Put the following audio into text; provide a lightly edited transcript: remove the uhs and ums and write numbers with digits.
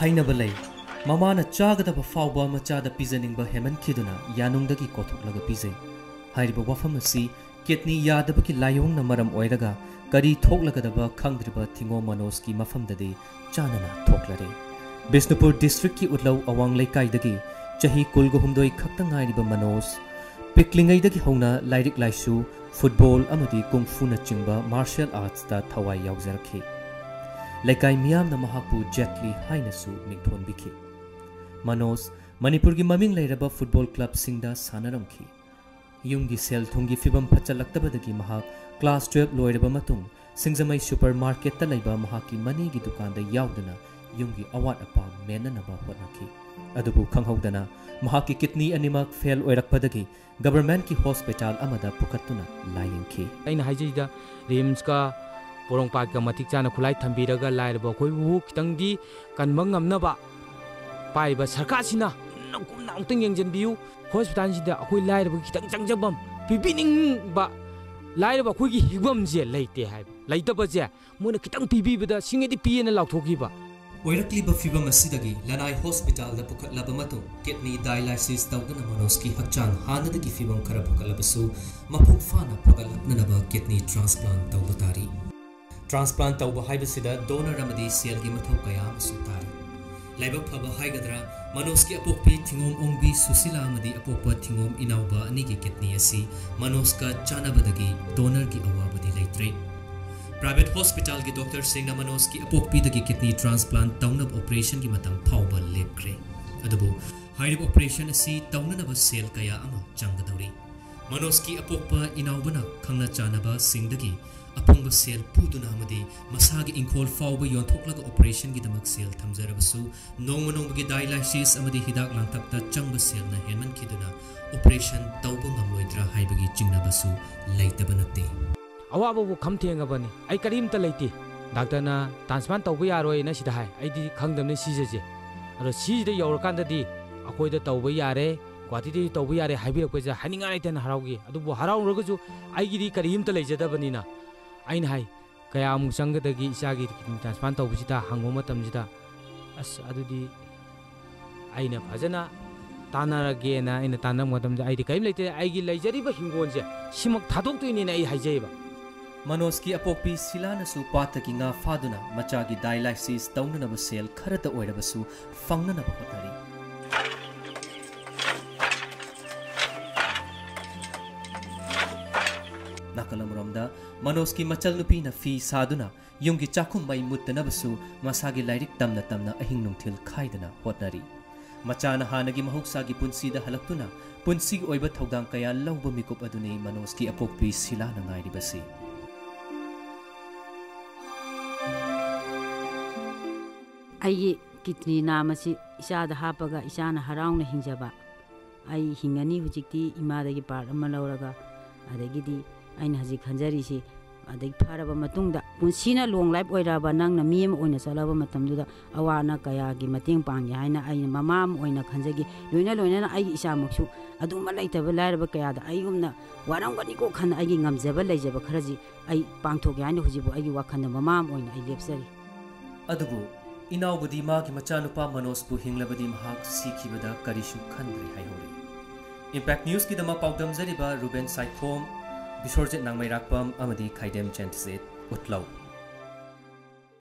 हाइनब लई ममाना चागदब फाउबा मचादा पिजनिंगबा हेमन खिदुना यानुंगदगी कोथोकलगा पिजै हाइरिबा वफम असि किडनी यादबकी लायोंगना मरम ओइरगा करी थोकलगदबा खंगद्रिबा थिंगो मनोज की मफमददि चानना थोकलरे बिष्णुपुर डिस्ट्रिक्ट की उतलौ अवांग लेकाइदगी चही कुलगहुमदोई खक्तंगाइरिबा मनोज पिकलिंगैदगी हौना लाइरिक लाइसु फुटबॉल अमदी कुंगफुना चिंबा मार्शल आर्ट्स ता थवाई यावजरखि लेकाइ मियामना महापु जेटली हाइनसु मिंगथोनबिखि मनोज मणिपुर की ममिंग लेरबा फुटबॉल क्लब सिंगदा सानरमखि युंगी सेल थुंगी फिबम फचलक्तबदगी महाक क्लास 12 लोइरबा मतुंग सिंगजमई सुपरमार्केट ता लैबा महाकी मनीगी दुकान दा यावदना युंगी अवाट अपा मेननबा होनखि अदुबु खंगहौदना महाकी किडनी अनिमक फेल ओइरकपदगी गवर्नमेंट की हॉस्पिटल अमदा पुकत्तुना लायंखि अइना हाइजैदा रिम्स का पोरोंपाक का मतिक चाना खुलाई थंबीरगा लाइरबा खोइबु खितंगदी कनबा ngamnaba पाइबा सरकारसिना नकुमना उतंग यंजनबियु हॉस्पिटल सिदा अखोइ लाइरबा खितंग चंगजबम पिबिनिंगबा लाइरबा खोइगी हिगबम जे लैते हाइब लैतबजे मोना खितंग पिबिबदा सिंगेदि पियेना लाउथोकिबा ओइरक्लिबा फिबम असिदगी लनाई हॉस्पिटल दा पुकत्लबा मतु किडनी डायलाइसिस तौदना मनोज की हक्चांग हानदगी फिबम खरा फकलबसु मपुंग फाना फकलनबा किडनी ट्रांसप्लांट तौबतारी ट्रांसप्लांट तौबा हाइबसिदा डोनर अमदी सेल की मथौ कया सुतारी लाइबक फबा हाइगदरा मनोज की अपोपी थिंगोम ओंबी सुशीला अमदी अपोपा थिंगोम इनाउबा अनिगी किडनी असि मनोज का चानबदगी डोनर की अवाबदी लैत्रे प्राइवेट हॉस्पिटल की डॉक्टर सिंह मनोज की अपोपीदगी किडनी ट्रांसप्लांट तौनब ऑपरेशन की मतम फाउबा लेपख्रे अदबु हाइरिब ऑपरेशन असि तौननब सेल कया अमा चंगदौरी मनोज की अपोपा इनाउबना खंगना चानबा सिंगदगी अपुंग सेल पुदुना अमदी मसागी इंखोल फाउबा योंथोकलगा ऑपरेशन की दमक सेल थमजरबसु नोंगमनोंबगी डायलाइसिस अमदी हिदाक लांथकता चंग सेलना हेमन खिदुना ऑपरेशन तौबा ngamloidra हाइबगी चिंगनबसु लैतबनते अवाबो खमथेंगबनी आई करीमता लैते डॉक्टरना ट्रांसप्लांट तौबा यारोय ना सिदा हाय आइदी खंगदमने सीजेजे अरो सीजदे यौरकांददी अखोइदा तौबा यारे ग्वाहाटीदे तौबा यारे हाइबिरकपजा हानिंगा लाइतन हराउगी अदुबो हराउरगजु आइगिदी करीमता लैजदबनीना आइन हाय कया अमुक चंगदगी इसागी किडनी ट्रांसप्लांट तौबसिदा हंगो मतमजिदा अस अदुदी आइना फजना तानारगेना आइना तानम मतमजा आइदी कइम लैते आइगी लैजरिबा हिंगोनजे सिमक थादोक्तोइनेना आई हाइजेबा मनोज की अपोपी सिलानसु पातकी nga फादुना मचागी डायलाइसिस तौननब सेल खरत ओइरबसु फंगनब होतरी नाकलमरोमदा मनोज की मचल नुपी न फी सादुना युंगी चाखुम मई मुत्तनबसु मसागी लाइरिक तमना तमना अहिंग नुंथिल खाइदना होतरी मचाना हानगी महौसागी पुंसीदा हलक्तुना पुंसीगी ओइबा थौदांग कया लौबा मिकुप अदुने मनोज की अपोपी सिलाना ngairibasi आई किडनी नाम से इसादा हापगा इसाना हराउना हिंजबा आई हिंगनी हुजिक्ति इमादगी पार्ट अमा लौरगा अदगिदी आइन हजि खंजरिसी अदगी फारबा मतुंगदा पुंसीना लोंग लाइफ ओइराबा नंगना मियम ओइना चलाबा मतमदुदा अवाना कयागी मतेंग पांगे हाइना आइन ममाम ओइना खंजगी लोइना लोइना आई इसामक्सु अदुमा लैतबा लाइरबा कयादा आइगुमना वारंगनिको खन आइगी ngamjaba लैजबा खरजी आई पांगथोगे हाइना हुजिबु आइगी वाखन ममाम ओइना आई लेप्सरी अदुबु इनाउबदी मागी मचानुपा मनोजपु हिंगलबदी महाक सीखिबदा करिशु खंद्रे हाइहोरे इंपैक्ट न्यूज की दमा पाउदम जरिबा रुबेन साइखोम बिसोरजेट नांगमैराकपम अमदी खाइदेम चेंटसेट उतलाउ।